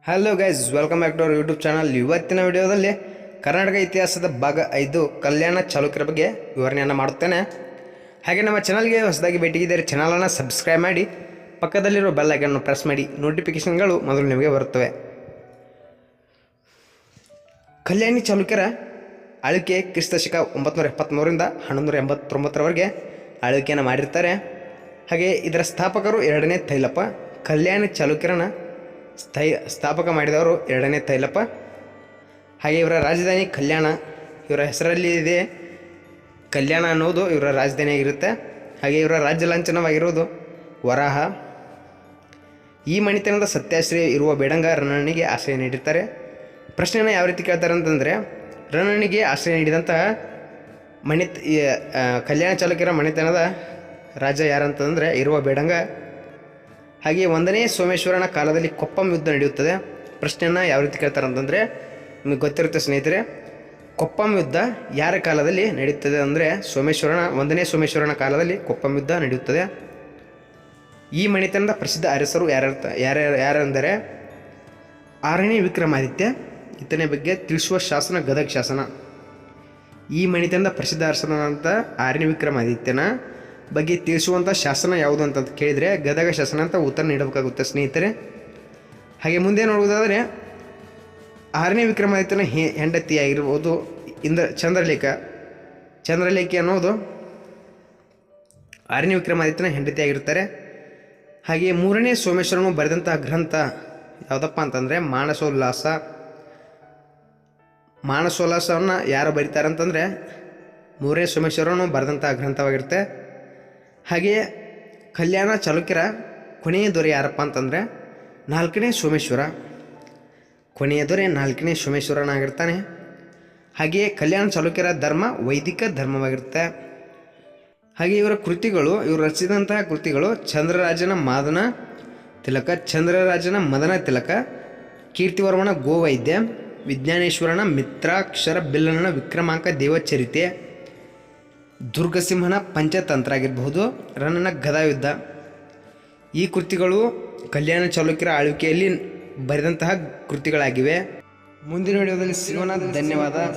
Hello guys, welcome back to our YouTube channel. ಇವತ್ತಿನ ವಿಡಿಯೋದಲ್ಲಿ ಕರ್ನಾಟಕ ಇತಿಹಾಸದ ಭಾಗ 5 ಕಲ್ಯಾಣ ಚಾಲುಕ್ಯರ ಬಗ್ಗೆ ವಿವರಣೆಯನ್ನು ಮಾಡುತ್ತೇನೆ. ಹಾಗೆ ನಮ್ಮ ಚಾನಲ್ಗೆ ಹೊಸದಾಗಿ ಭೇಟಿಗಿದ್ದರೆ ಚಾನಲನ್ನು ಸಬ್ಸ್ಕ್ರೈಬ್ ಮಾಡಿ, ಪಕ್ಕದಲ್ಲಿರೋ ಬೆಲ್ ಐಕನ್ ಪ್ರೆಸ್ ಮಾಡಿ, ನೋಟಿಫಿಕೇಷನ್ಗಳು ಮೊದಲು ನಿಮಗೆ ಬರುತ್ತವೆ. ಕಲ್ಯಾಣಿ ಚಾಲುಕ್ಯರ ಆಳ್ವಿಕೆ ಕ್ರಿಸ್ತಶಕ 973ರಿಂದ 1189ರವರೆಗೆ ಆಳ್ವಿಕೆಯನ್ನು ಮಾಡಿರ್ತಾರೆ. ಹಾಗೆ ಇದರ ಸ್ಥಾಪಕರು 2ನೇ ತೈಲಪ್ಪ. ಕಲ್ಯಾಣಿ ಚಾಲುಕ್ಯರನ್ನ ಸ್ಥಾಪಕ ಮಾಡಿದವರು 2ನೇ ತೈಲಪ್ಪ. ಹಾಗೆ ಇವರ ರಾಜಧಾನಿ ಕಲ್ಯಾಣ. ಇವರ ಹೆಸರಲ್ಲಿ ಇದೆ ಕಲ್ಯಾಣ ಅನ್ನೋದು ಇವರ ರಾಜಧಾನಿಯಾಗಿರುತ್ತೆ. ಹಾಗೆ ಇವರ ರಾಜ್ಯ ಲಾಂಛನವಾಗಿರುವುದು ವರಾಹ. ಈ ಮಣಿತನದ ಸತ್ಯಾಶ್ರಯ ಇರುವ ಬೇಡಂಗ ರನ್ನನಿಗೆ ಆಶ್ರಯ ನೀಡಿರ್ತಾರೆ. ಪ್ರಶ್ನೆಯನ್ನು ಯಾವ ರೀತಿ ಕೇಳ್ತಾರೆ ಅಂತಂದರೆ, ರನ್ನನಿಗೆ ಆಶ್ರಯ ನೀಡಿದಂತಹ ಕಲ್ಯಾಣ ಚಾಲುಕ್ಯರ ಮಣಿತನದ ರಾಜ ಯಾರಂತಂದರೆ ಇರುವ ಬೇಡಂಗ. ಹಾಗೆ 1ನೇ ಸೋಮೇಶ್ವರನ ಕಾಲದಲ್ಲಿ ಕೊಪ್ಪಂ ಯುದ್ಧ ನಡೆಯುತ್ತದೆ. ಪ್ರಶ್ನೆಯನ್ನು ಯಾವ ರೀತಿ ಕೇಳ್ತಾರೆ ಅಂತಂದರೆ, ನಿಮಗೆ ಗೊತ್ತಿರುತ್ತೆ ಸ್ನೇಹಿತರೆ, ಕೊಪ್ಪಂ ಯುದ್ಧ ಯಾರ ಕಾಲದಲ್ಲಿ ನಡೆಯುತ್ತದೆ ಅಂದರೆ 1ನೇ ಸೋಮೇಶ್ವರನ ಕಾಲದಲ್ಲಿ ಕೊಪ್ಪಂ ಯುದ್ಧ ನಡೆಯುತ್ತದೆ. ಈ ಮಣಿತನದ ಪ್ರಸಿದ್ಧ ಅರಸರು ಯಾರೆಂದರೆ 6ನೇ ವಿಕ್ರಮಾದಿತ್ಯ. ಈತನ ಬಗ್ಗೆ ತಿಳಿಸುವ ಶಾಸನ ಗದಗ ಶಾಸನ. ಈ ಮಣಿತನದ ಪ್ರಸಿದ್ಧ ಅರಸನಾದಂಥ 6ನೇ ವಿಕ್ರಮಾದಿತ್ಯನ ಬಗ್ಗೆ ತಿಳಿಸುವಂಥ ಶಾಸನ ಯಾವುದು ಅಂತ ಕೇಳಿದರೆ ಗದಗ ಶಾಸನ ಅಂತ ಉತ್ತರ ನೀಡಬೇಕಾಗುತ್ತೆ ಸ್ನೇಹಿತರೆ. ಹಾಗೆ ಮುಂದೆ ನೋಡುವುದಾದರೆ 6ನೇ ವಿಕ್ರಮಾದಿತ್ಯನ ಹೆಂಡತಿಯಾಗಿರ್ಬೋದು ಚಂದ್ರಲೇಖಿ ಅನ್ನೋದು 6ನೇ ವಿಕ್ರಮಾದಿತ್ಯನ ಹೆಂಡತಿಯಾಗಿರ್ತಾರೆ. ಹಾಗೆ 3ನೇ ಸೋಮೇಶ್ವರನು ಬರೆದಂತಹ ಗ್ರಂಥ ಯಾವುದಪ್ಪ ಅಂತಂದರೆ ಮಾನಸೋಲ್ಲಾಸವನ್ನು ಯಾರು ಬರೀತಾರೆ ಅಂತಂದರೆ 3ನೇ ಸೋಮೇಶ್ವರನು ಬರೆದಂತಹ ಗ್ರಂಥವಾಗಿರುತ್ತೆ. ಹಾಗೆಯೇ ಕಲ್ಯಾಣ ಚಾಲುಕ್ಯರ ಕೊನೆಯ ದೊರೆ ಯಾರಪ್ಪ ಅಂತಂದರೆ 4ನೇ ಸೋಮೇಶ್ವರ. ಕೊನೆಯ ದೊರೆ 4ನೇ ಸೋಮೇಶ್ವರನಾಗಿರ್ತಾನೆ. ಹಾಗೆಯೇ ಕಲ್ಯಾಣ ಚಾಲುಕ್ಯರ ಧರ್ಮ ವೈದಿಕ ಧರ್ಮವಾಗಿರುತ್ತೆ. ಹಾಗೆ ಇವರು ರಚಿಸಿದಂತಹ ಕೃತಿಗಳು ಚಂದ್ರರಾಜನ ಮದನ ತಿಲಕ, ಕೀರ್ತಿವರ್ಮನ ಗೋವೈದ್ಯ, ವಿಜ್ಞಾನೇಶ್ವರನ ಮಿತ್ರಾಕ್ಷರ ಬಿಲ್ಲನ ವಿಕ್ರಮಾಂಕ ದೇವಚರಿತೆ, ದುರ್ಗಸಿಂಹನ ಪಂಚತಂತ್ರ ಆಗಿರಬಹುದು, ರನ್ನನ ಗದಾಯುದ್ಧ. ಈ ಕೃತಿಗಳು ಕಲ್ಯಾಣ ಚಾಲುಕ್ಯರ ಆಳ್ವಿಕೆಯಲ್ಲಿ ಬರೆದಂತಹ ಕೃತಿಗಳಾಗಿವೆ. ಮುಂದಿನ ವಿಡಿಯೋದಲ್ಲಿ ಸಿಗೋಣ. ಧನ್ಯವಾದ.